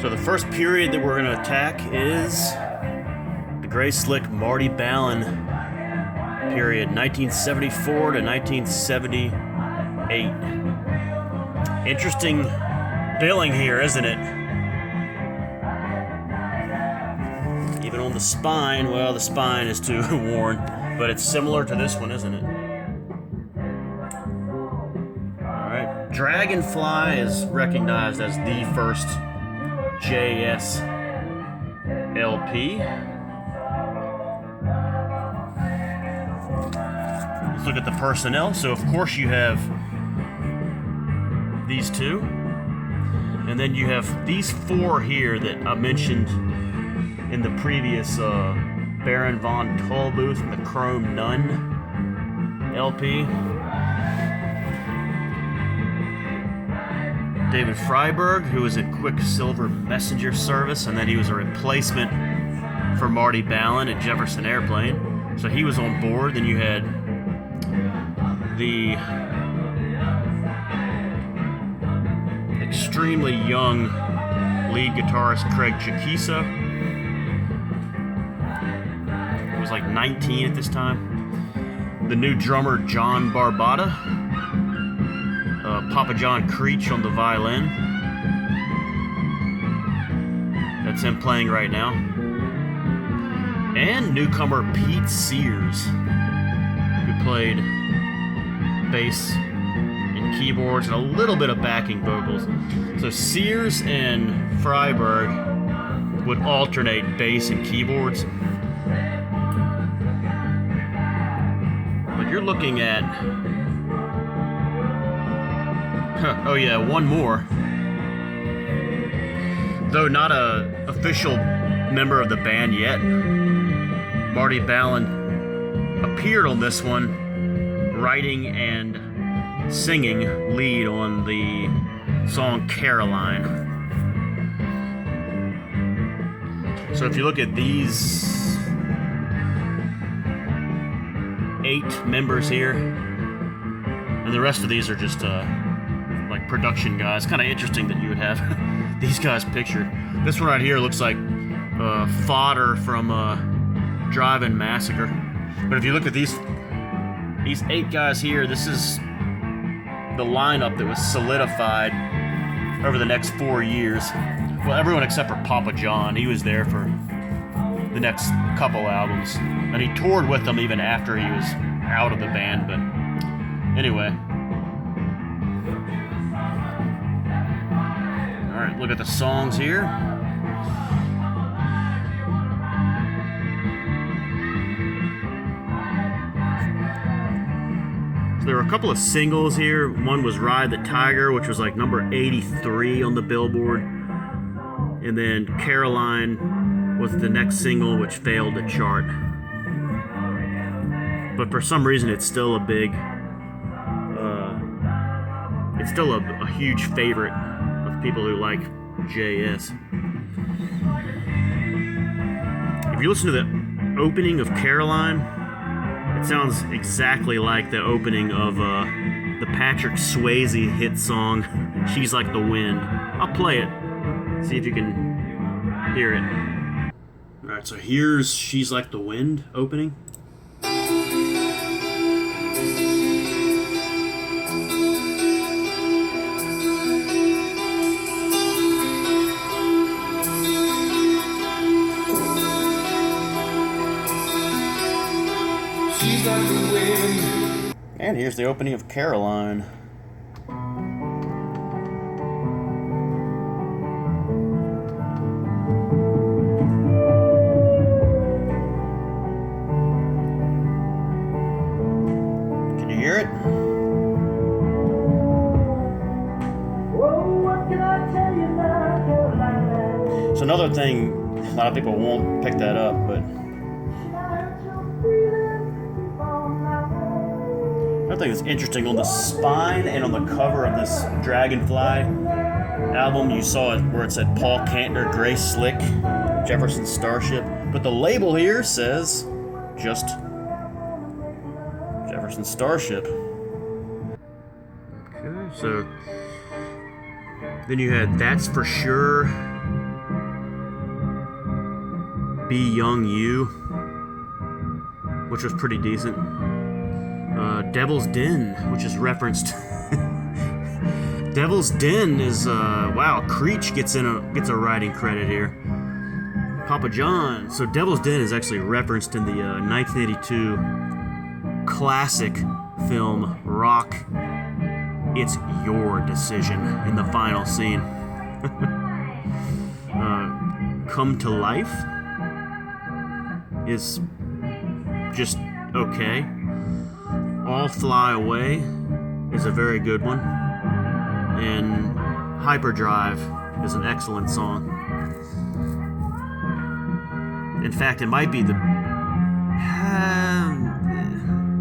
So the first period that we're going to attack is the Gray Slick Marty Ballin period, 1974 to 1978. Interesting billing here, isn't it? Even on the spine, well, the spine is too worn, but it's similar to this one, isn't it? Alright, Dragonfly is recognized as the first JS LP. Let's look at the personnel. So, of course, you have these two. And then you have these four here that I mentioned in the previous Baron von Tollbooth and the Chrome Nun LP. David Freiberg, who was in Quicksilver Messenger Service, and then he was a replacement for Marty Ballin at Jefferson Airplane. So he was on board. Then you had the extremely young lead guitarist Craig Chiquisa. He was like 19 at this time. The new drummer John Barbata. Papa John Creech on the violin. That's him playing right now. And newcomer Pete Sears, who played bass and keyboards and a little bit of backing vocals. So Sears and Freiberg would alternate bass and keyboards. But you're looking at... oh yeah, one more. Though not a official member of the band yet, Marty Ballin appeared on this one, writing and singing lead on the song Caroline. So if you look at these 8 members here, and the rest of these are just like production guys. Kind of interesting that you would have these guys pictured. This one right here looks like fodder from Drive-In Massacre. But if you look at these 8 guys here, this is the lineup that was solidified over the next 4 years. Well, everyone except for Papa John. He was there for the next couple albums. And he toured with them even after he was out of the band. But anyway. Alright, look at the songs here. So there were a couple of singles here. One was Ride the Tiger, which was like number 83 on the Billboard. And then Caroline was the next single, which failed to chart. But for some reason, it's still a big... it's still a huge favorite people who like JS. If you listen to the opening of Caroline, it sounds exactly like the opening of the Patrick Swayze hit song She's Like the Wind. I'll play it, see if you can hear it. Alright, so here's She's Like the Wind opening. And here's the opening of Caroline. Can you hear it? So another thing, a lot of people won't pick that up, but another thing that's interesting, on the spine and on the cover of this Dragonfly album, you saw it where it said Paul Kantner, Gray Slick, Jefferson Starship, but the label here says just Jefferson Starship. Okay, so then you had That's For Sure, Be Young You, which was pretty decent. Devil's Den, which is referenced. Devil's Den is wow. Creech gets a writing credit here. Papa John. So Devil's Den is actually referenced in the 1982 classic film Rock. It's Your Decision in the final scene. Come to Life is just okay. All Fly Away is a very good one. And Hyperdrive is an excellent song. In fact, it might be the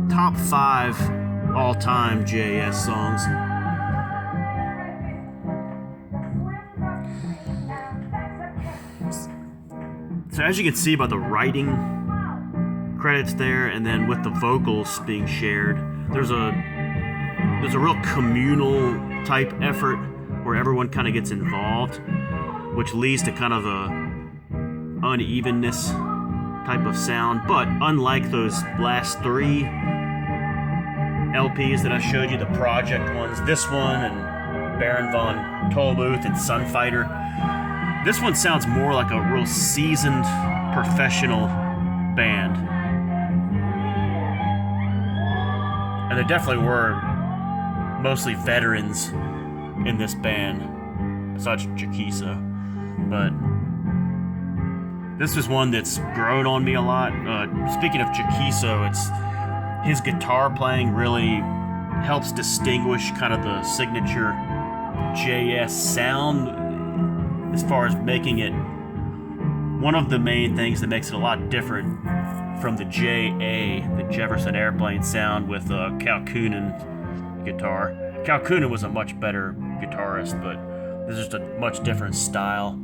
top 5 all-time JS songs. So as you can see by the writing credits there, and then with the vocals being shared, there's a real communal type effort where everyone kind of gets involved, which leads to kind of a unevenness type of sound. But unlike those last 3 LPs that I showed you, the project ones, this one and Baron von Tolbooth and Sunfighter, this one sounds more like a real seasoned professional band. And there definitely were mostly veterans in this band, besides Jaquiso. But this is one that's grown on me a lot. Speaking of Jaquiso, it's his guitar playing really helps distinguish kind of the signature JS sound, as far as making it one of the main things that makes it a lot different from the JA, the Jefferson Airplane sound with Kalkunen guitar. Kalkunen was a much better guitarist, but this is just a much different style.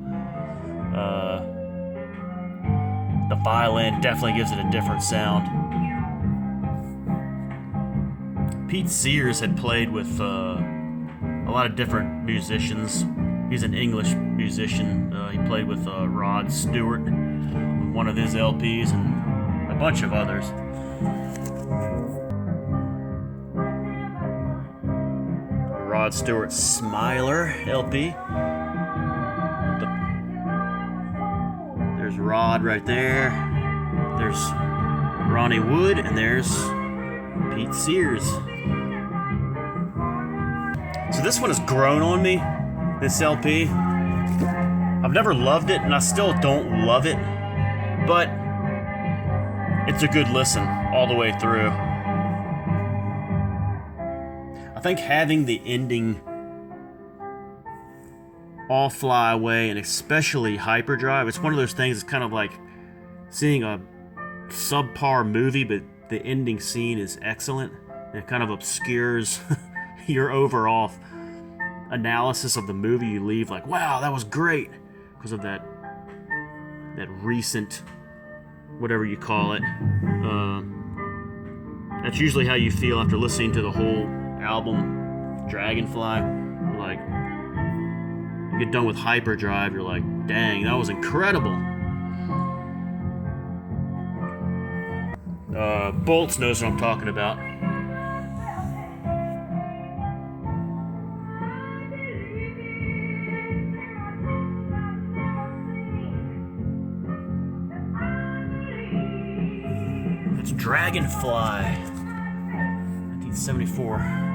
The violin definitely gives it a different sound. Pete Sears had played with a lot of different musicians. He's an English musician. He played with Rod Stewart, one of his LPs, and a bunch of others. Rod Stewart's Smiler LP. There's Rod right there. There's Ronnie Wood, and there's Pete Sears. So this one has grown on me, this LP. I've never loved it, and I still don't love it, but it's a good listen all the way through. I think having the ending All Fly Away and especially Hyperdrive, it's one of those things that's kind of like seeing a subpar movie, but the ending scene is excellent. And it kind of obscures your overall analysis of the movie. You leave like, wow, that was great, because of that recent, whatever you call it. That's usually how you feel after listening to the whole album, Dragonfly. Like, you get done with Hyperdrive, you're like, dang, that was incredible. Bolts knows what I'm talking about. It's Dragonfly, 1974.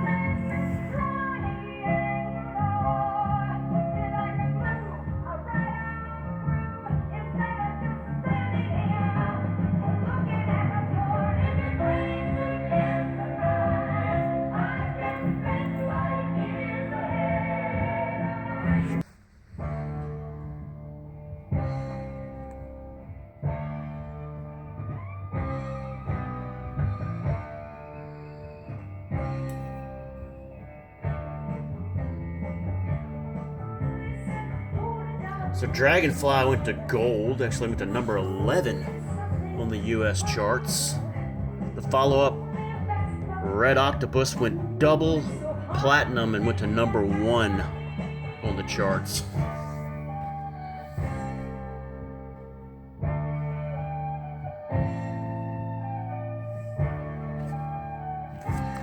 So Dragonfly went to gold, actually went to number 11 on the US charts. The follow-up, Red Octopus, went double platinum and went to number 1 on the charts.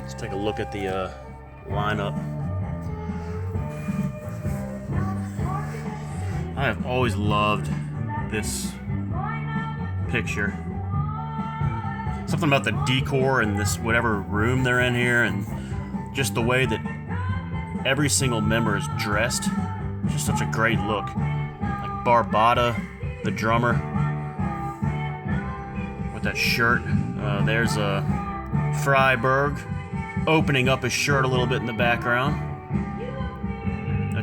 Let's take a look at the lineup. I have always loved this picture. Something about the decor in this whatever room they're in here, and just the way that every single member is dressed. Just such a great look. Like Barbada, the drummer, with that shirt. There's Freiberg opening up his shirt a little bit in the background.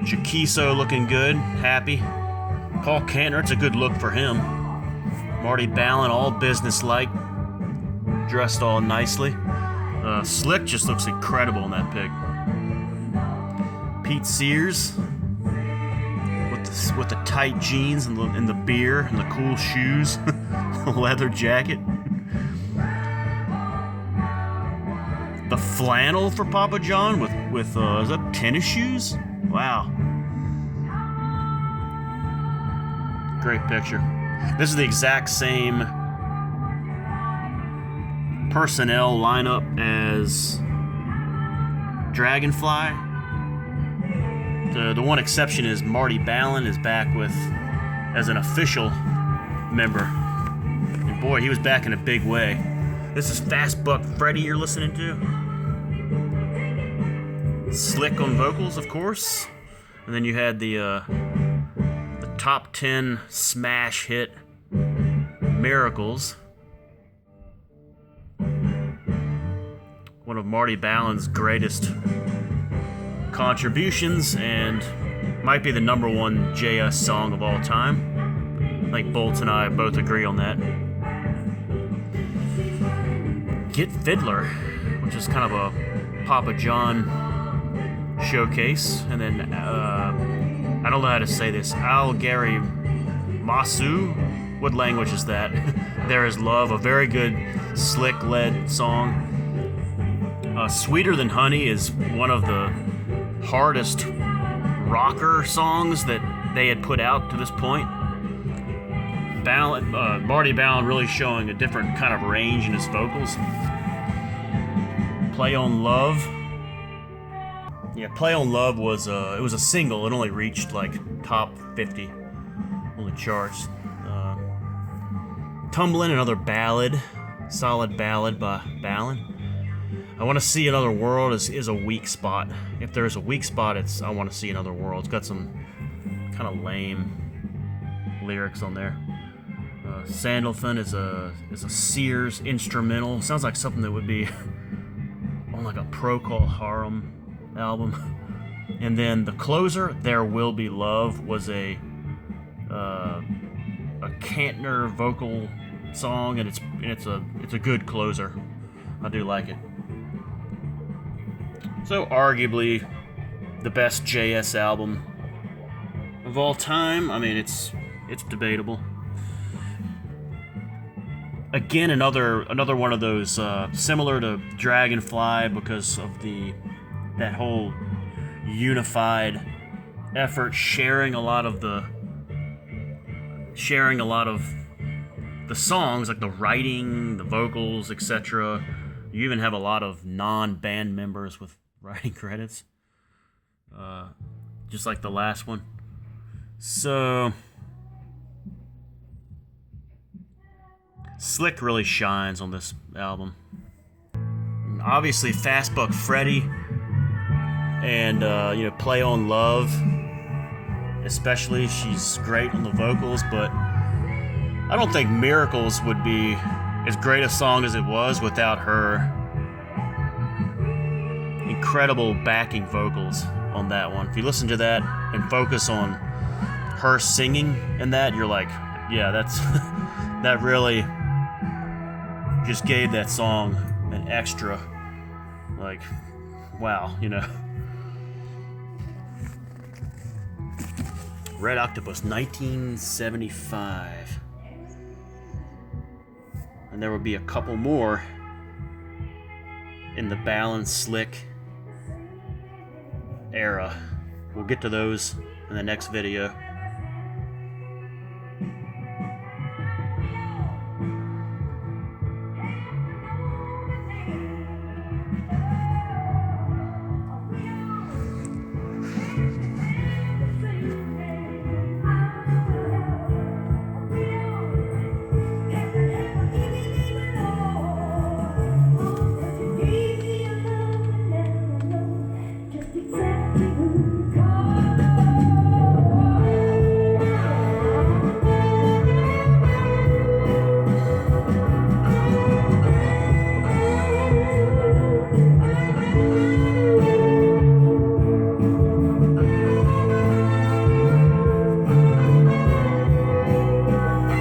Chiquiso looking good, happy. Paul Kantner, it's a good look for him. Marty Balin, all business-like, dressed all nicely. Slick just looks incredible in that pic. Pete Sears with the tight jeans and the beer and the cool shoes, the leather jacket. The flannel for Papa John with is that tennis shoes? Wow. Great picture. This is the exact same personnel lineup as Dragonfly. The one exception is Marty Balin is back as an official member. And boy, he was back in a big way. This is Fast Buck Freddy you're listening to. Slick on vocals, of course. And then you had the top 10 smash hit Miracles. One of Marty Balin's greatest contributions, and might be the #1 JS song of all time. I think Bolts and I both agree on that. Get Fiddler, which is kind of a Papa John showcase, and then I don't know how to say this. Al Gary Masu, what language is that? There Is Love, a very good Slick-led song. Sweeter Than Honey is one of the hardest rocker songs that they had put out to this point. Marty Balin really showing a different kind of range in his vocals. Play on Love. Yeah, Play on Love was it was a single. It only reached like top 50 on the charts. Tumblin', another ballad, solid ballad by Balin. I Want to See Another World is a weak spot. If there's a weak spot, it's I Want to See Another World. It's got some kind of lame lyrics on there. Sandalphon is a Sears instrumental. Sounds like something that would be on like a Procol Harum album. And then the closer, There Will Be Love, was a Kantner vocal song, and it's a good closer. I do like it. So arguably the best JS album of all time. I mean, it's debatable. Again, another one of those similar to Dragonfly because of that whole unified effort, sharing a lot of the songs, like the writing, the vocals, etc. You even have a lot of non-band members with writing credits, just like the last one. So Slick really shines on this album. Obviously, Fast Buck Freddy and Play on Love, especially, she's great on the vocals, but I don't think Miracles would be as great a song as it was without her incredible backing vocals on that one. If you listen to that and focus on her singing in that, you're like, yeah, that really just gave that song an extra, like, wow, Red Octopus, 1975. And there will be a couple more in the Balin Slick era. We'll get to those in the next video.